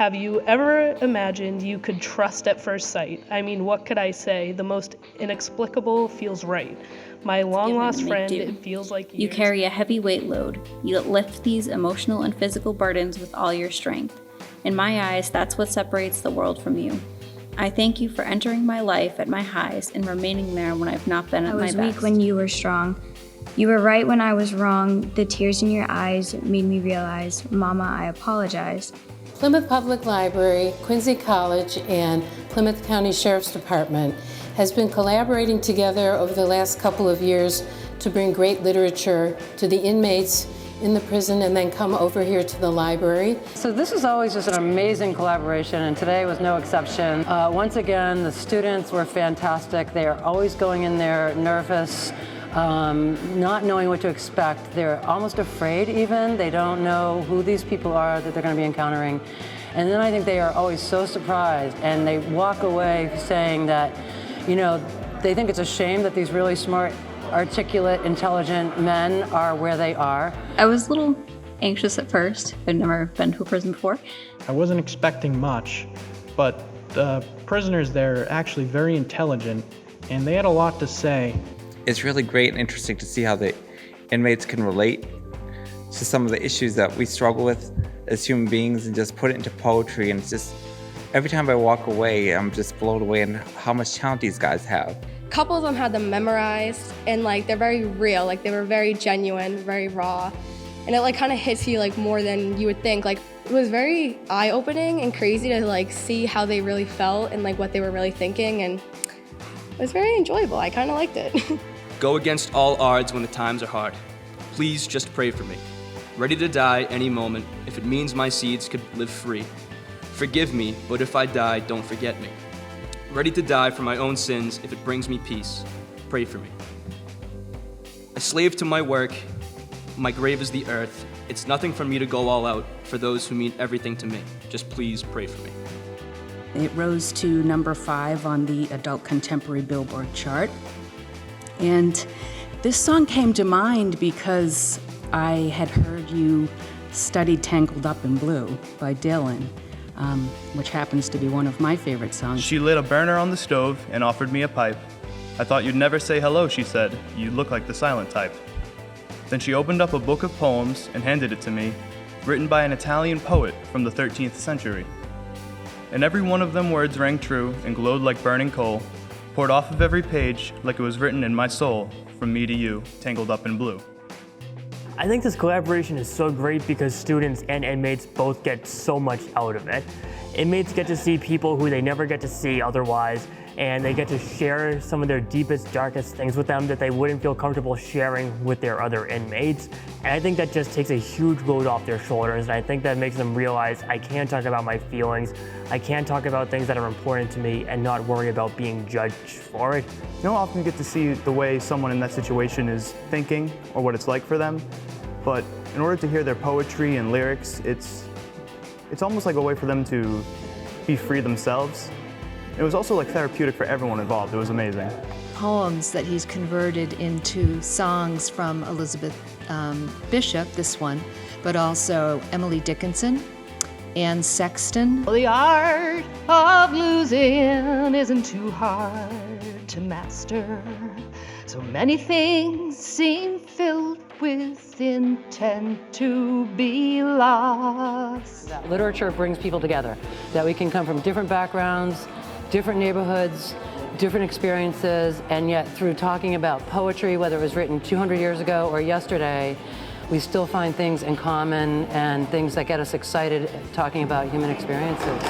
Have you ever imagined you could trust at first sight? I mean, what could I say? The most inexplicable feels right. My long-lost friend, it feels like years. You carry a heavy weight load. You lift these emotional and physical burdens with all your strength. In my eyes, that's what separates the world from you. I thank you for entering my life at my highs and remaining there when I've not been at my best. I was weak when you were strong. You were right when I was wrong. The tears in your eyes made me realize, Mama, I apologize. Plymouth Public Library, Quincy College, and Plymouth County Sheriff's Department has been collaborating together over the last couple of years to bring great literature to the inmates in the prison and then come over here to the library. So this is always just an amazing collaboration, and today was no exception. Once again, the students were fantastic. They are always going in there nervous, not knowing what to expect. They're almost afraid even. They don't know who these people are that they're going to be encountering. And then I think they are always so surprised, and they walk away saying that, you know, they think it's a shame that these really smart, articulate, intelligent men are where they are. I was a little anxious at first. I'd never been to a prison before. I wasn't expecting much, but the prisoners there are actually very intelligent, and they had a lot to say. It's really great and interesting to see how the inmates can relate to some of the issues that we struggle with as human beings and just put it into poetry. And it's just, every time I walk away, I'm just blown away in how much talent these guys have. A couple of them had them memorized, and like they're very real, like they were very genuine, very raw. And it like kind of hits you like more than you would think. Like it was very eye-opening and crazy to like see how they really felt and like what they were really thinking, and it was very enjoyable. I kind of liked it. Go against all odds when the times are hard. Please just pray for me. Ready to die any moment if it means my seeds could live free. Forgive me, but if I die, don't forget me. Ready to die for my own sins if it brings me peace. Pray for me. A slave to my work, my grave is the earth. It's nothing for me to go all out for those who mean everything to me. Just please pray for me. It rose to number 5 on the adult contemporary Billboard chart. And this song came to mind because I had heard you study Tangled Up in Blue by Dolan, which happens to be one of my favorite songs. She lit a burner on the stove and offered me a pipe. I thought you'd never say hello, she said. You look like the silent type. Then she opened up a book of poems and handed it to me, written by an Italian poet from the 13th century. And every one of them words rang true and glowed like burning coal, poured off of every page like it was written in my soul, from me to you, tangled up in blue. I think this collaboration is so great because students and inmates both get so much out of it. Inmates get to see people who they never get to see otherwise, and they get to share some of their deepest, darkest things with them that they wouldn't feel comfortable sharing with their other inmates. And I think that just takes a huge load off their shoulders, and I think that makes them realize I can talk about my feelings, I can talk about things that are important to me and not worry about being judged for it. You don't often get to see the way someone in that situation is thinking or what it's like for them, but in order to hear their poetry and lyrics, it's almost like a way for them to be free themselves. It was also like therapeutic for everyone involved. It was amazing. Poems that he's converted into songs from Elizabeth Bishop, this one, but also Emily Dickinson, Anne Sexton. The art of losing isn't too hard to master. So many things seem filled with intent to be lost. That literature brings people together, that we can come from different backgrounds, different neighborhoods, different experiences, and yet through talking about poetry, whether it was written 200 years ago or yesterday, we still find things in common and things that get us excited talking about human experiences.